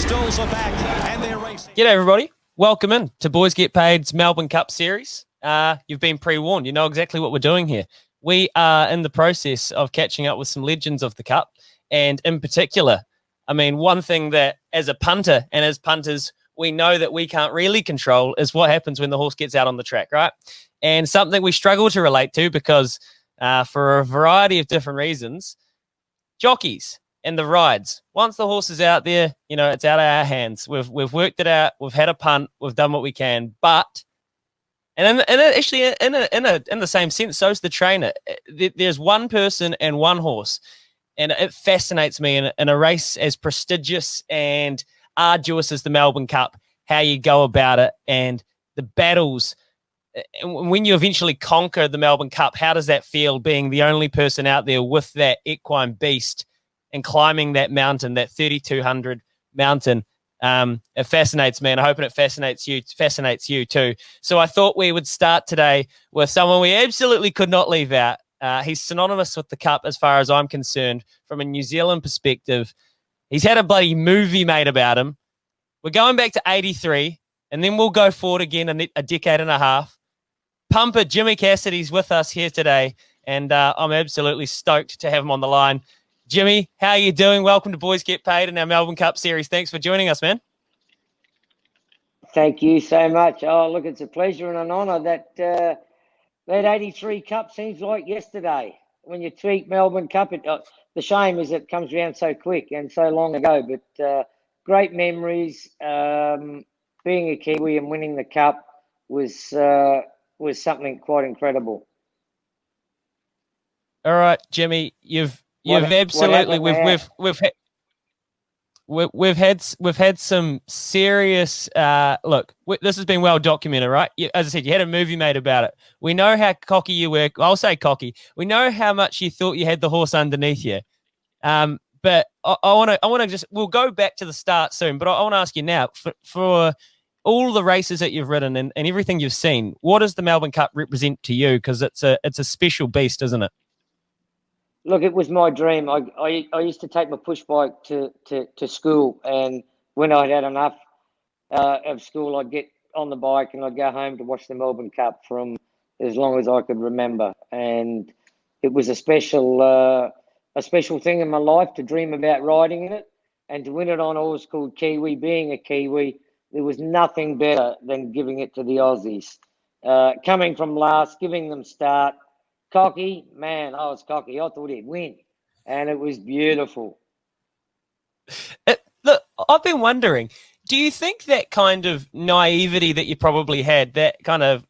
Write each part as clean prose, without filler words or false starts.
stalls are back and they're racing. G'day, everybody. Welcome in to Boys Get Paid's Melbourne Cup series. You've been pre-warned. You know exactly what we're doing here. We are in the process of catching up with some legends of the Cup. And in particular, I mean, one thing that as a punter and as punters, we know that we can't really control is what happens when the horse gets out on the track, right? And something we struggle to relate to because for a variety of different reasons, jockeys and the rides. Once the horse is out there, you know, it's out of our hands. We've worked it out. We've had a punt. We've done what we can. But, and actually in the same sense, so's the trainer. There's one person and one horse. And it fascinates me in a race as prestigious and arduous as the Melbourne Cup, how you go about it and the battles. And when you eventually conquer the Melbourne Cup, how does that feel being the only person out there with that equine beast and climbing that mountain, that 3,200 mountain? It fascinates me, and I hope it fascinates you too. So I thought we would start today with someone we absolutely could not leave out. He's synonymous with the Cup as far as I'm concerned from a New Zealand perspective. He's had a bloody movie made about him. We're going back to 83, and then we'll go forward again a decade and a half. Pumper Jimmy Cassidy's with us here today, and I'm absolutely stoked to have him on the line. Jimmy, how are you doing? Welcome to Boys Get Paid in our Melbourne Cup series. Thanks for joining us, man. Thank you so much. Oh, look, it's a pleasure and an honour that 83 Cup seems like yesterday. When you tweak Melbourne Cup, the shame is it comes around so quick and so long ago. But great memories. Being a Kiwi and winning the Cup was something quite incredible. All right, Jimmy, you've absolutely we've had some serious look. This has been well documented, right? As I said, you had a movie made about it. We know how cocky you were. I'll say cocky. We know how much you thought you had the horse underneath you. But I want to just, we'll go back to the start soon. But I want to ask you now, for all the races that you've ridden and everything you've seen, what does the Melbourne Cup represent to you? Because it's a special beast, isn't it? Look, it was my dream. I used to take my push bike to school, and when I'd had enough of school, I'd get on the bike and I'd go home to watch the Melbourne Cup from as long as I could remember. And it was a special thing in my life to dream about riding in it and to win it on a horse called Kiwi. Being a Kiwi, there was nothing better than giving it to the Aussies. Coming from last, giving them start. Cocky, man, I was cocky. I thought he'd win, and it was beautiful. Look, I've been wondering, do you think that kind of naivety that you probably had, that kind of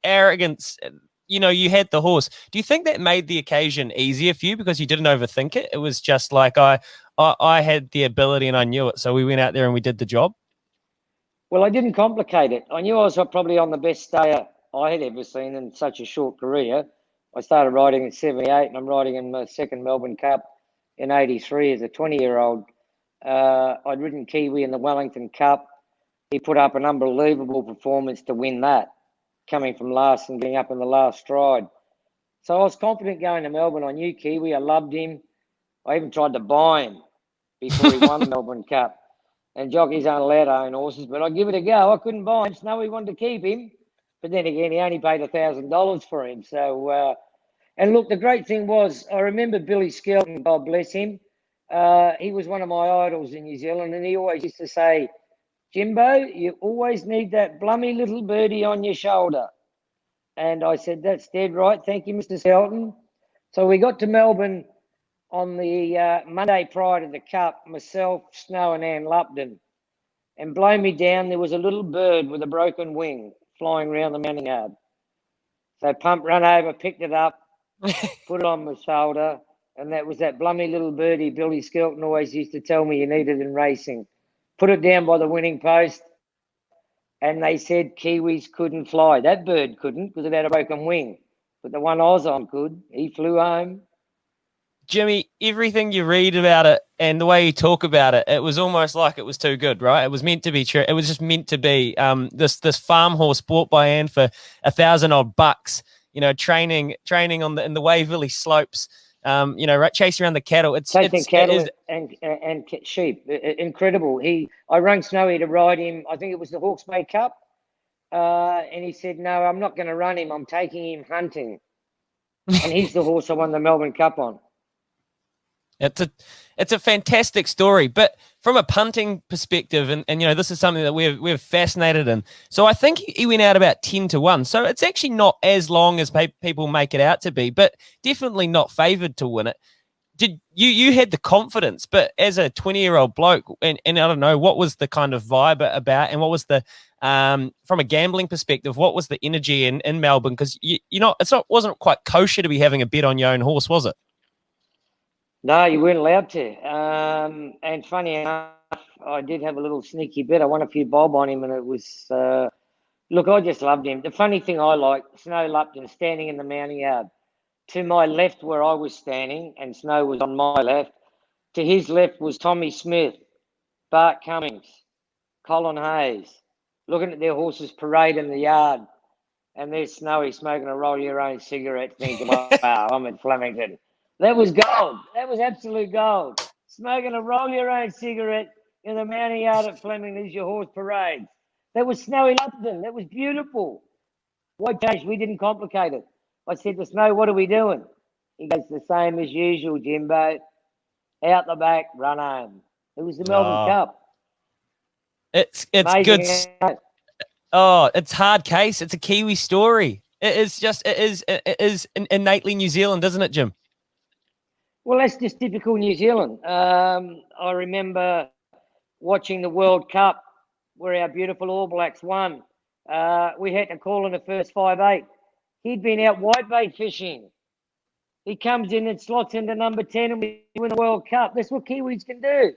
arrogance, you know, you had the horse, do you think that made the occasion easier for you because you didn't overthink it? It was just like I had the ability and I knew it, so we went out there and we did the job? Well, I didn't complicate it. I knew I was probably on the best stayer I had ever seen in such a short career. I started riding in 78 and I'm riding in my second Melbourne Cup in 83 as a 20-year-old. I'd ridden Kiwi in the Wellington Cup. He put up an unbelievable performance to win that, coming from last and getting up in the last stride. So I was confident going to Melbourne. I knew Kiwi. I loved him. I even tried to buy him before he won the Melbourne Cup. And jockeys aren't allowed to own horses, but I'd give it a go. I couldn't buy him, so no, we wanted to keep him. But then again, he only paid $1,000 for him. So, and look, the great thing was, I remember Billy Skelton, God bless him. He was one of my idols in New Zealand, and he always used to say, Jimbo, you always need that blummy little birdie on your shoulder. And I said, that's dead right. Thank you, Mr. Skelton. So we got to Melbourne on the Monday prior to the Cup, myself, Snow and Ann Lupton. And blow me down, there was a little bird with a broken wing flying around the mounting yard. So Pump ran over, picked it up, put it on my shoulder, and that was that blummy little birdie Billy Skelton always used to tell me you needed in racing. Put it down by the winning post, and they said Kiwis couldn't fly. That bird couldn't because it had a broken wing, but the one I was on could. He flew home. Jimmy, everything you read about it and the way you talk about it, it was almost like it was too good, right? It was meant to be true. It was just meant to be. This farm horse bought by Anne for $1,000 odd bucks. You know, training in the Waverley slopes chasing around the cattle. Chasing cattle and sheep. Incredible. I rang Snowy to ride him. I think it was the Hawke's Bay Cup. And he said, no, I'm not going to run him. I'm taking him hunting. And he's the horse I won the Melbourne Cup on. It's a fantastic story, but from a punting perspective, and this is something that we're fascinated in. So I think he went out about 10-1. So it's actually not as long as people make it out to be, but definitely not favoured to win it. Did you had the confidence, but as a 20-year-old bloke, and I don't know, what was the kind of vibe about, and what was the from a gambling perspective, what was the energy in Melbourne? Because wasn't quite kosher to be having a bet on your own horse, was it? No, you weren't allowed to. And funny enough, I did have a little sneaky bet. I won a few bob on him, and it was, look, I just loved him. The funny thing I liked, Snow Lupton standing in the mounting yard. To my left where I was standing, and Snow was on my left, to his left was Tommy Smith, Bart Cummings, Colin Hayes, looking at their horses parade in the yard. And there's Snowy smoking a roll your own cigarette thinking, wow, I'm at Flemington. That was gold. That was absolute gold. Smoking a roll your own cigarette in the mounting yard at Flemington as your horse parades. That was Snowy Lupton. That was beautiful. Why change? We didn't complicate it. I said to Snow, what are we doing? He goes, the same as usual, Jimbo. Out the back, run home. It was the Melbourne Cup. It's amazing. Good. Oh, it's hard case. It's a Kiwi story. It is innately New Zealand, isn't it, Jim? Well, that's just typical New Zealand. I remember watching the World Cup where our beautiful All Blacks won. We had to call in the first 5-8. He'd been out whitebait fishing. He comes in and slots into number 10 and we win the World Cup. That's what Kiwis can do.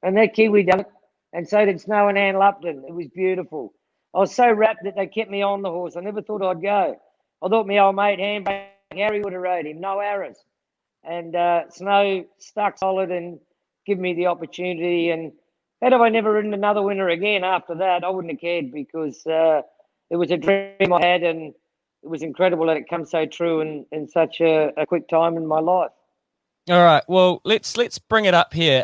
And that Kiwi done it. And so did Snow and Ann Lupton. It was beautiful. I was so rapt that they kept me on the horse. I never thought I'd go. I thought my old mate, Handbag Harry, would have rode him. No arrows. And Snow stuck solid and give me the opportunity. And had I never ridden another winner again after that, I wouldn't have cared because it was a dream I had and it was incredible that it come so true in such a quick time in my life. All right. Well, let's bring it up here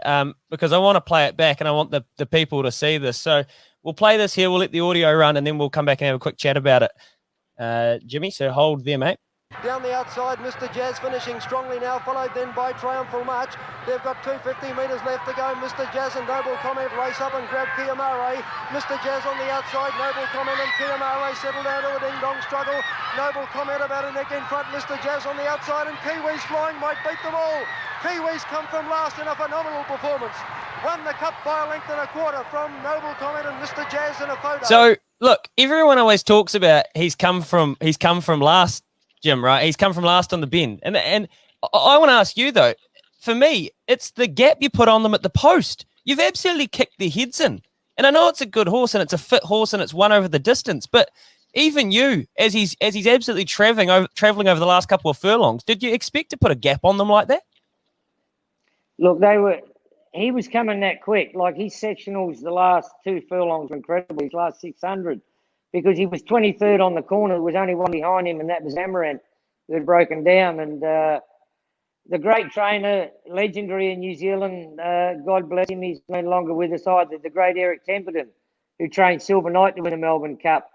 because I want to play it back and I want the people to see this. So we'll play this here. We'll let the audio run and then we'll come back and have a quick chat about it. Jimmy, so hold there, mate. Down the outside, Mr. Jazz finishing strongly now, followed then by Triumphal March. They've got 250 metres left to go. Mr. Jazz and Noble Comment race up and grab Kiamare. Mr. Jazz on the outside, Noble Comment and Kiamare settle down to a ding-dong struggle. Noble Comment about a neck in front. Mr. Jazz on the outside and Kiwis flying might beat them all. Kiwis come from last in a phenomenal performance. Won the cup by a length and a quarter from Noble Comment and Mr. Jazz in a photo. So, look, everyone always talks about he's come from last, Jim, right? He's come from last on the bend. And I want to ask you, though, for me, it's the gap you put on them at the post. You've absolutely kicked their heads in. And I know it's a good horse and it's a fit horse and it's won over the distance, but even you, as he's absolutely travelling over the last couple of furlongs, did you expect to put a gap on them like that? Look, he was coming that quick. Like his sectionals, the last 2 furlongs were incredible. His last 600. Because he was 23rd on the corner. There was only one behind him, and that was Amaranth, who had broken down. And the great trainer, legendary in New Zealand, God bless him, he's no longer with us either, the great Eric Templeton, who trained Silver Knight to win the Melbourne Cup.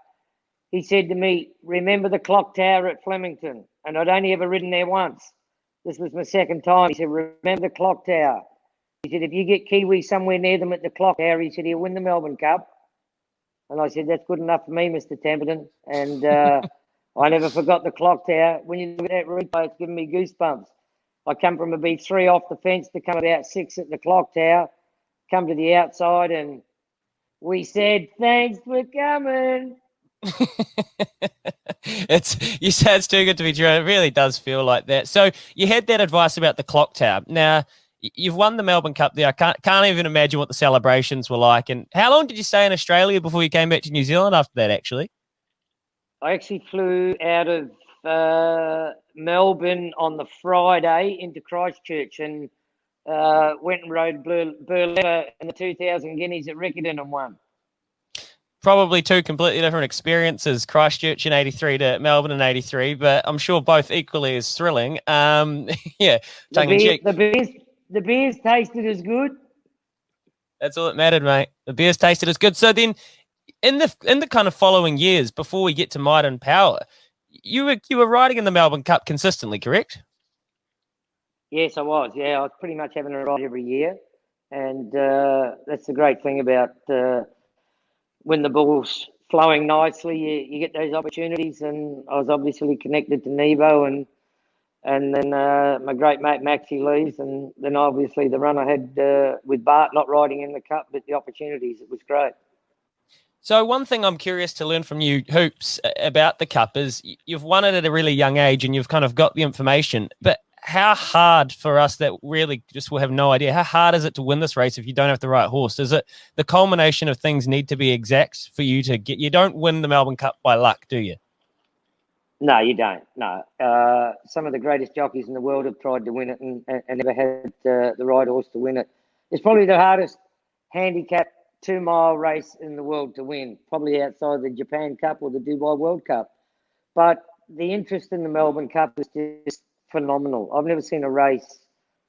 He said to me, remember the clock tower at Flemington? And I'd only ever ridden there once. This was my second time. He said, remember the clock tower? He said, if you get Kiwi somewhere near them at the clock tower, he said, he'll win the Melbourne Cup. And I said, that's good enough for me, Mr. Templeton. And I never forgot the clock tower. When you look at that replay, it's giving me goosebumps. I come from about 3 off the fence to come about 6 at the clock tower, come to the outside, and we said, thanks for coming. You said it's too good to be true. It really does feel like that. So you had that advice about the clock tower. Now, you've won the Melbourne Cup there. I can't even imagine what the celebrations were like. And how long did you stay in Australia before you came back to New Zealand after that, actually? I actually flew out of Melbourne on the Friday into Christchurch and went and rode Burleva in the 2,000 guineas at Riccarton and won. probably two completely different experiences, Christchurch in 83 to Melbourne in 83, but I'm sure both equally as thrilling. Yeah, tongue in cheek. The beers tasted as good. That's all that mattered, mate. The beers tasted as good. So then in the kind of following years before we get to Might and Power, you were riding in the Melbourne Cup consistently, correct? Yes, I was. Yeah, I was pretty much having a ride every year. And that's the great thing about when the ball's flowing nicely, you get those opportunities. And I was obviously connected to Nebo, and then my great mate Maxie leaves, and then obviously the run I had with Bart, not riding in the Cup, but the opportunities. It was great. So one thing I'm curious to learn from you, Hoops, about the Cup is you've won it at a really young age and you've kind of got the information, but how hard for us that really just will have no idea, how hard is it to win this race if you don't have the right horse? Is it the culmination of things need to be exact for you to get? You don't win the Melbourne Cup by luck, do you? No, you don't. No. Some of the greatest jockeys in the world have tried to win it and never had the right horse to win it. It's probably the hardest handicap 2-mile race in the world to win, probably outside the Japan Cup or the Dubai World Cup. But the interest in the Melbourne Cup is just phenomenal. I've never seen a race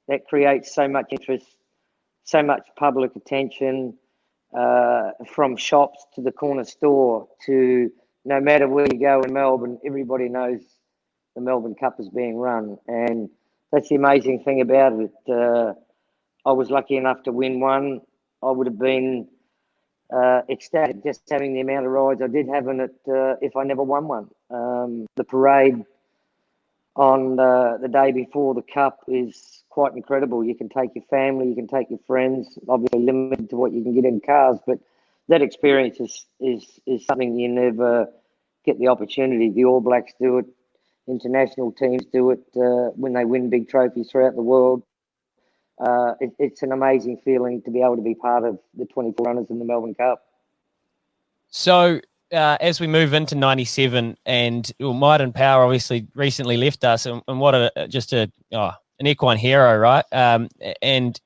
that creates so much interest, so much public attention, from shops to the corner store to no matter where you go in Melbourne, everybody knows the Melbourne Cup is being run. And that's the amazing thing about it. I was lucky enough to win one. I would have been ecstatic just having the amount of rides I did have in it if I never won one. The parade on the day before the Cup is quite incredible. You can take your family, you can take your friends, obviously limited to what you can get in cars, but that experience is something you never get the opportunity. The All Blacks do it, international teams do it when they win big trophies throughout the world. It's an amazing feeling to be able to be part of the 24 runners in the Melbourne Cup. So as we move into 97 and Might and Power obviously recently left us, and what an equine hero, right? And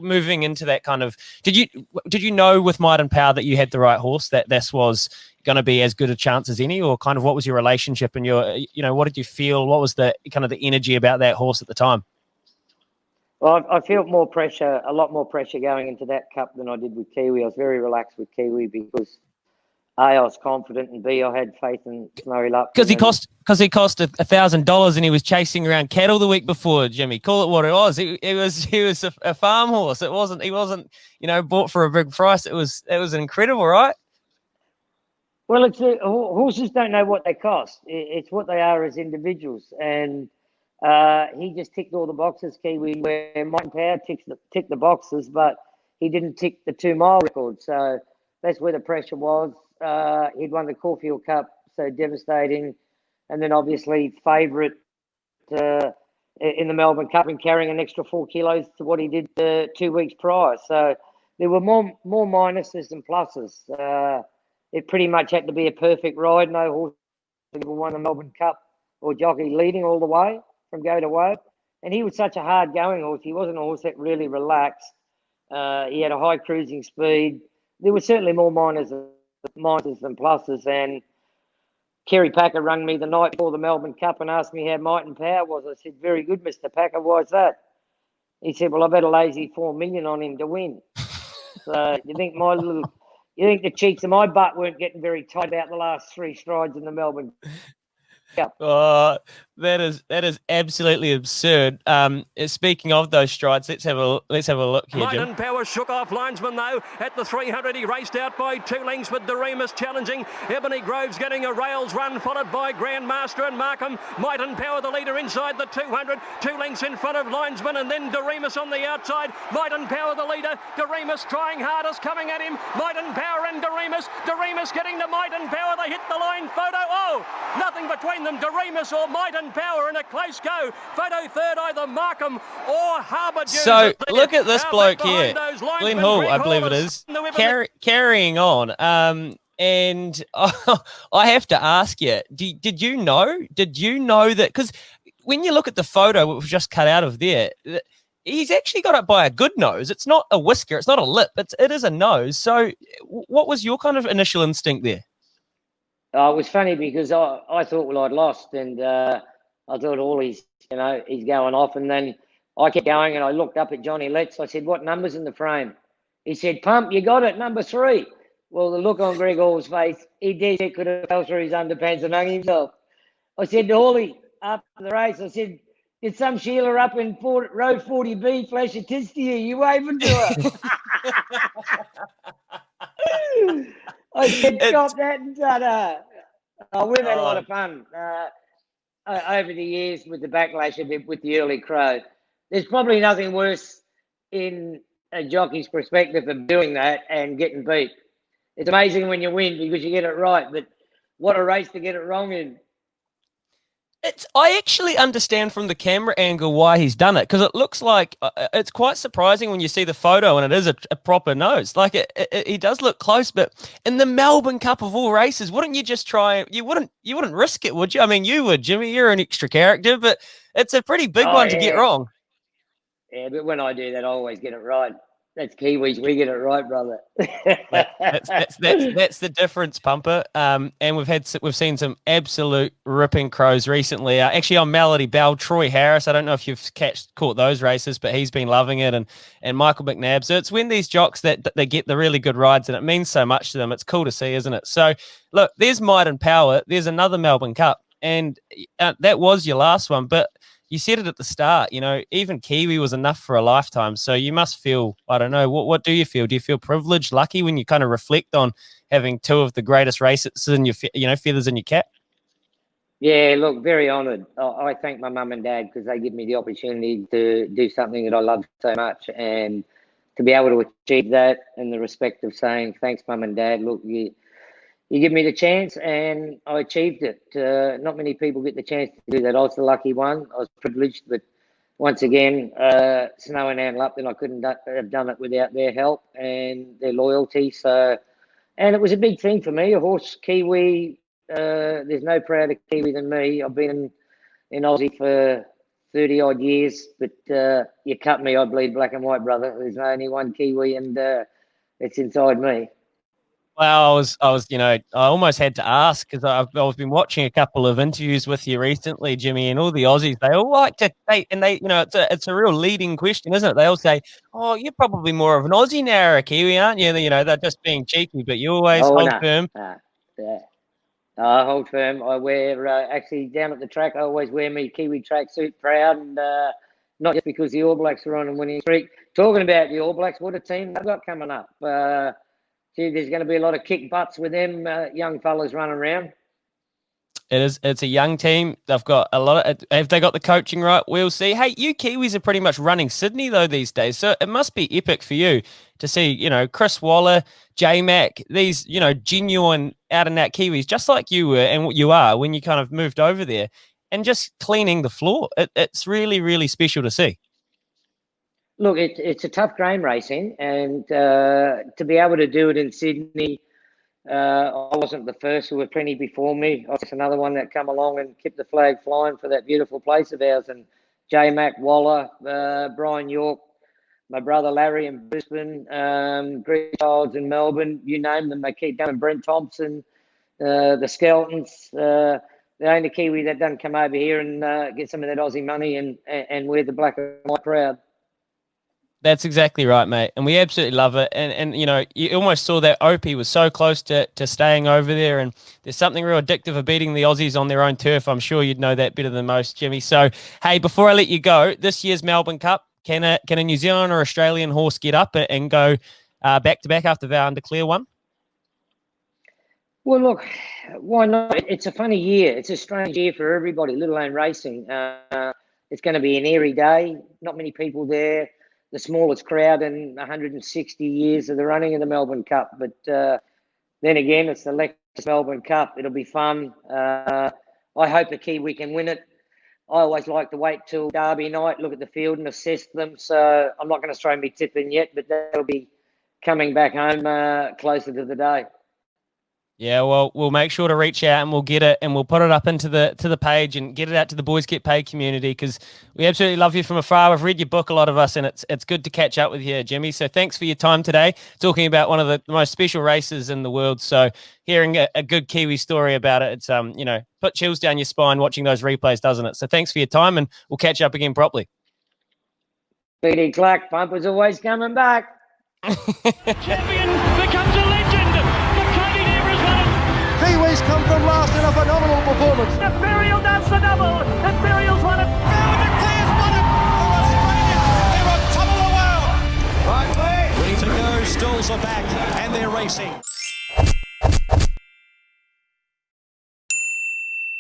moving into that kind of, did you know with Might and Power that you had the right horse, that this was going to be as good a chance as any, or kind of what was your relationship and what did you feel? What was the kind of the energy about that horse at the time? Well, I felt a lot more pressure going into that Cup than I did with Kiwi. I was very relaxed with Kiwi because A, I was confident, and B, I had faith in Snowy Luck. Because he cost $1,000 and he was chasing around cattle the week before, Jimmy. Call it what it was. He was a farm horse. He wasn't bought for a big price. It was incredible, right? Well, it's horses don't know what they cost. It's what they are as individuals, and he just ticked all the boxes, Kiwi, where Might and Power ticked the boxes, but he didn't tick the 2-mile record. So that's where the pressure was. He'd won the Caulfield Cup, so devastating. And then obviously favourite in the Melbourne Cup and carrying an extra 4 kilos to what he did 2 weeks prior. So there were more minuses than pluses. It pretty much had to be a perfect ride. No horse ever won the Melbourne Cup or jockey leading all the way from go to woe. And he was such a hard-going horse. He wasn't a horse that really relaxed. He had a high cruising speed. There were certainly more minuses than pluses. And Kerry Packer rang me the night before the Melbourne Cup and asked me how Might and Power was. I said, very good, Mr. Packer. Why is that? He said, well, I bet a lazy $4 million on him to win. So you think the cheeks of my butt weren't getting very tight about the last 3 strides in the Melbourne Cup? That is absolutely absurd. Speaking of those strides, let's have a look here, Jim. Might and Power shook off linesman though. At the 300, he raced out by 2 lengths with Doremus challenging. Ebony Groves getting a rails run, followed by Grandmaster and Markham. Might and Power the leader inside the 200, 2 lengths in front of linesman, and then Doremus on the outside. Might and Power the leader. Doremus trying hardest, coming at him. Might and Power and Doremus. Doremus getting to Might and Power. They hit the line. Photo. Oh, nothing between them. Doremus or Might and Power in a close go. Photo third, either Markham or Harbour. So look at this bloke here, Glenn Hall, I believe it is, carrying on. And I have to ask you, did you know that? Because when you look at the photo, which was just cut out of there, he's actually got it by a good nose. It's not a whisker. It's not a lip. It is a nose. So what was your kind of initial instinct there? It was funny because I thought, well, I'd lost, and I thought all he's going off, and then I kept going, and I looked up at Johnny Letts. I said, what number's in the frame? He said, Pump, you got it, number 3. Well, the look on Greg Hall's face, he could have fell through his underpants and hung himself. I said to Hawley after the race, I said, did some Sheila up in row 40B flash a tis to you? You waving to her? I said, stop that and ta-da. We've had a lot of fun over the years with the backlash of it with the early crow. There's probably nothing worse in a jockey's perspective of doing that and getting beat. It's amazing when you win because you get it right, but what a race to get it wrong in. I actually understand from the camera angle why he's done it, because it looks like it's quite surprising when you see the photo and it is a proper nose. Like he does look close, but in the Melbourne Cup of all races, wouldn't you just try? You wouldn't risk it, would you? I mean, you would, Jimmy. You're an extra character, but it's a pretty big one to get wrong. Yeah, but when I do that, I always get it right. That's Kiwis. We get it right, brother. That's the difference, Pumper. And we've seen some absolute ripping crows recently. Actually, on Melody Bell, Troy Harris. I don't know if you've caught those races, but he's been loving it, and Michael McNabb. So it's when these jocks that they get the really good rides, and it means so much to them. It's cool to see, isn't it? So look, there's Might and Power. There's another Melbourne Cup, and that was your last one, but you said it at the start, even Kiwi was enough for a lifetime. So you must feel, I don't know, what do you feel? Do you feel privileged, lucky when you kind of reflect on having 2 of the greatest races in your, feathers in your cap? Yeah, look, very honoured. I thank my mum and dad because they give me the opportunity to do something that I love so much, and to be able to achieve that in the respect of saying, thanks, mum and dad. Look, you give me the chance, and I achieved it. Not many people get the chance to do that. I was the lucky one. I was privileged, but once again, Snow and Ann Lupton, I couldn't have done it without their help and their loyalty. So, and it was a big thing for me. A horse Kiwi. There's no prouder Kiwi than me. I've been in Aussie for 30 odd years, but you cut me, I bleed black and white, brother. There's only one Kiwi, and it's inside me. Well, I was, I almost had to ask because I've been watching a couple of interviews with you recently, Jimmy, and all the Aussies. They all like to it's a real leading question, isn't it? They all say, "Oh, you're probably more of an Aussie now or a Kiwi, aren't you?" They're just being cheeky, but you always hold firm. Yeah. I hold firm. I wear actually down at the track. I always wear me Kiwi tracksuit, proud, and not just because the All Blacks are on a winning streak. Talking about the All Blacks, what a team they've got coming up. There's going to be a lot of kick butts with them young fellas running around. It's a young team. They've got a lot of. Have they got the coaching right? We'll see. Hey, you Kiwis are pretty much running Sydney though these days, so it must be epic for you to see, Chris Waller, J Mac, these, genuine out and out Kiwis, just like you were and what you are when you kind of moved over there, and just cleaning the floor. It's really, really special to see. Look, it's a tough greying racing, and to be able to do it in Sydney, I wasn't the first. There were plenty before me. I was another one that come along and kept the flag flying for that beautiful place of ours. And J Mac, Waller, Brian York, my brother Larry in Brisbane, Greg Childs in Melbourne, you name them, they keep going. Brent Thompson, the Skeletons, the only Kiwi that doesn't come over here and get some of that Aussie money and wear the black and white proud. That's exactly right, mate. And we absolutely love it. And you almost saw that Opie was so close to staying over there. And there's something real addictive of beating the Aussies on their own turf. I'm sure you'd know that better than most, Jimmy. So, hey, before I let you go, this year's Melbourne Cup, can a New Zealand or Australian horse get up and go back-to-back after Val and Declare one? Well, look, why not? It's a funny year. It's a strange year for everybody, let alone racing. It's going to be an airy day. Not many people there. The smallest crowd in 160 years of the running of the Melbourne Cup. But then again, it's the Lexus Melbourne Cup. It'll be fun. I hope the Kiwi can win it. I always like to wait till Derby night, look at the field and assess them. So I'm not going to throw me tip in yet, but they'll be coming back home closer to the day. Yeah, well, we'll make sure to reach out and we'll get it and we'll put it up into the page and get it out to the Boys Get Paid community because we absolutely love you from afar. We've read your book, a lot of us, and it's good to catch up with you, Jimmy. So thanks for your time today, talking about one of the most special races in the world. So hearing a good Kiwi story about it, it's put chills down your spine watching those replays, doesn't it? So thanks for your time, and we'll catch up again properly. Petey Clark, Pumper's always coming back. Champion becomes a legend. McCartney never has won it. Kiwis come from last in a phenomenal performance. Imperial does the double. Imperial's won it. McLear's won it for Australia. They're on top of the world. Ready to go. Stalls are back and they're racing.